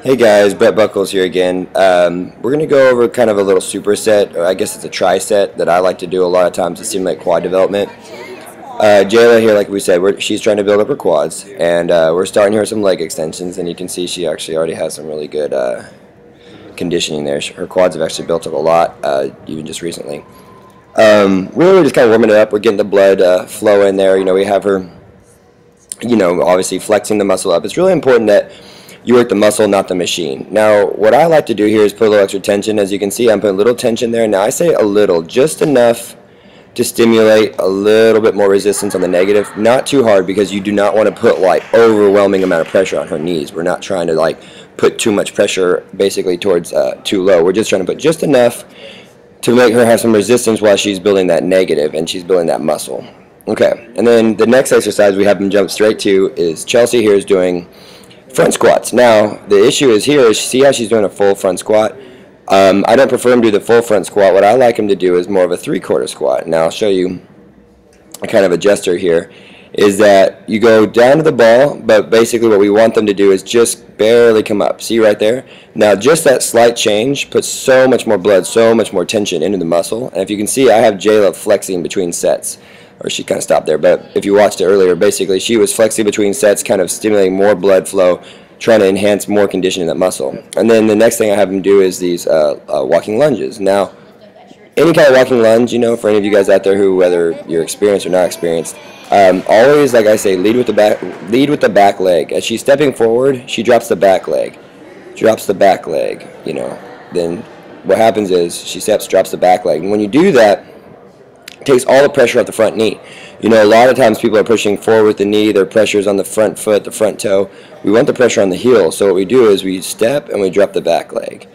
Hey guys, Brett Buckles here again. We're going to go over kind of a little superset, or I guess it's a tri-set that I like to do a lot of times to stimulate quad development. Jayla here, like we said, she's trying to build up her quads, and we're starting here with some leg extensions, and you can see she actually already has some really good conditioning there. Her quads have actually built up a lot, even just recently. We're just kind of warming it up. We're getting the blood flow in there. We have her, obviously flexing the muscle up. It's really important that you work the muscle, not the machine. Now, what I like to do here is put a little extra tension. As you can see, I'm putting a little tension there. Now, I say a little, just enough to stimulate a little bit more resistance on the negative. Not too hard, because you do not want to put like overwhelming amount of pressure on her knees. We're not trying to like put too much pressure basically towards too low. We're just trying to put just enough to make her have some resistance while she's building that negative and she's building that muscle. Okay, and then the next exercise we have them jump straight to is Chelsea here is doing front squats. Now, the issue is here is, see how she's doing a full front squat? I don't prefer him to do the full front squat. What I like him to do is more of a three-quarter squat. Now, I'll show you a kind of a gesture here, is that you go down to the ball, but basically what we want them to do is just barely come up. See right there? Now, just that slight change puts so much more blood, so much more tension into the muscle. And if you can see, I have Jayla flexing between sets. Or she kind of stopped there, but if you watched it earlier, basically she was flexing between sets, kind of stimulating more blood flow, trying to enhance more condition in that muscle. And then the next thing I have them do is these walking lunges. Now, any kind of walking lunge, for any of you guys out there who, whether you're experienced or not experienced, always, like I say, lead with the back leg. As she's stepping forward, she drops the back leg. Then what happens is she steps, drops the back leg. And when you do that, takes all the pressure off the front knee. A lot of times people are pushing forward with the knee, their pressure's on the front foot, the front toe. We want the pressure on the heel, so what we do is we step and we drop the back leg.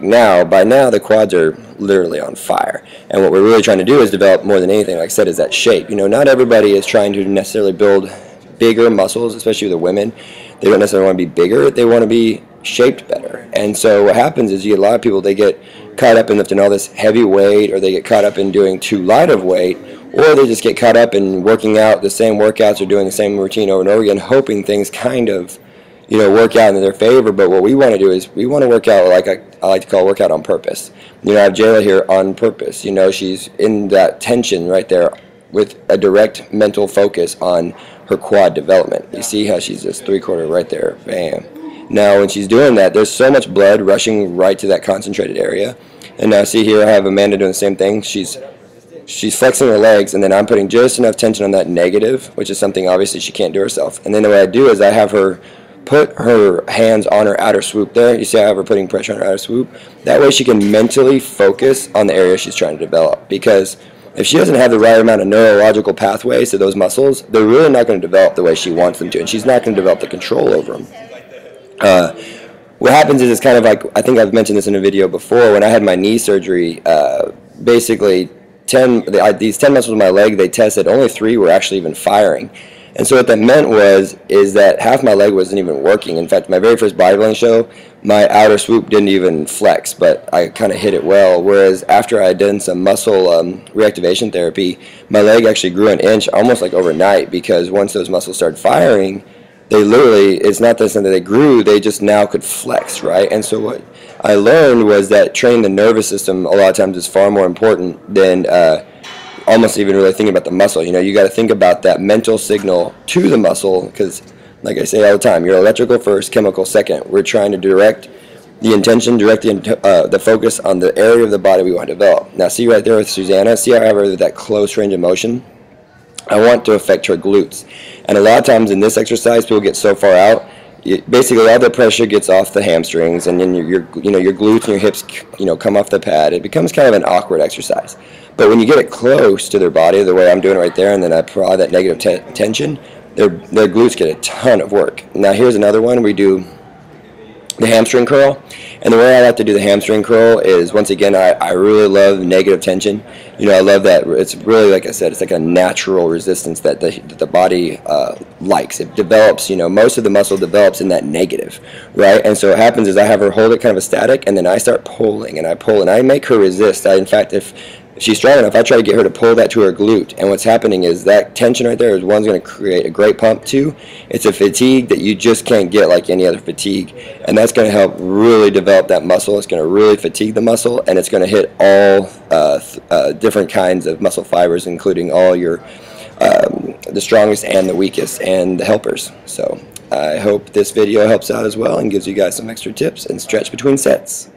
Now, by now, the quads are literally on fire. And what we're really trying to do is develop, more than anything, like I said, is that shape. Not everybody is trying to necessarily build bigger muscles, especially the women. They don't necessarily want to be bigger, they want to be shaped better. And so what happens is you get a lot of people, they get caught up in lifting all this heavy weight, or they get caught up in doing too light of weight, or they just get caught up in working out the same workouts or doing the same routine over and over again, hoping things kind of, work out in their favor. But what we want to do is we want to work out, like I like to call workout on purpose. I have Jayla here on purpose. She's in that tension right there with a direct mental focus on her quad development. You see how she's just three-quarter right there, bam. Now, when she's doing that, there's so much blood rushing right to that concentrated area. And now, see here, I have Amanda doing the same thing. She's flexing her legs, and then I'm putting just enough tension on that negative, which is something obviously she can't do herself. And then the way I do is I have her put her hands on her outer swoop there. You see I have her putting pressure on her outer swoop? That way she can mentally focus on the area she's trying to develop. Because if she doesn't have the right amount of neurological pathways to those muscles, they're really not going to develop the way she wants them to, and she's not going to develop the control over them. What happens is, it's kind of like, I think I've mentioned this in a video before, when I had my knee surgery, basically these 10 muscles in my leg, they tested, only 3 were actually even firing. And so what that meant is that half my leg wasn't even working. In fact, my very first bodybuilding show, my outer swoop didn't even flex, but I kind of hit it well. Whereas after I had done some muscle reactivation therapy, my leg actually grew an inch almost like overnight, because once those muscles started firing, they literally, it's not that they grew, they just now could flex, right? And so what I learned was that training the nervous system a lot of times is far more important than almost even really thinking about the muscle. You got to think about that mental signal to the muscle, because like I say all the time, you're electrical first, chemical second. We're trying to direct the intention, direct the focus on the area of the body we want to develop. Now, see right there with Susanna, see how I have her with that close range of motion? I want to affect her glutes. And a lot of times in this exercise, people get so far out, basically all the pressure gets off the hamstrings, and then your glutes and your hips come off the pad. It becomes kind of an awkward exercise. But when you get it close to their body, the way I'm doing it right there, and then I apply that negative tension, their glutes get a ton of work. Now here's another one. We do the hamstring curl. And the way I like to do the hamstring curl is, once again, I really love negative tension. I love that it's really, like I said, it's like a natural resistance that the body likes. It develops, most of the muscle develops in that negative, right? And so what happens is I have her hold it kind of a static, and then I start pulling, and I pull, and I make her resist. In fact, if if she's strong enough, I try to get her to pull that to her glute, and what's happening is that tension right there is one's going to create a great pump. Two, it's a fatigue that you just can't get like any other fatigue, and that's going to help really develop that muscle. It's going to really fatigue the muscle, and it's going to hit all different kinds of muscle fibers, including all your the strongest and the weakest and the helpers. So I hope this video helps out as well and gives you guys some extra tips and stretch between sets.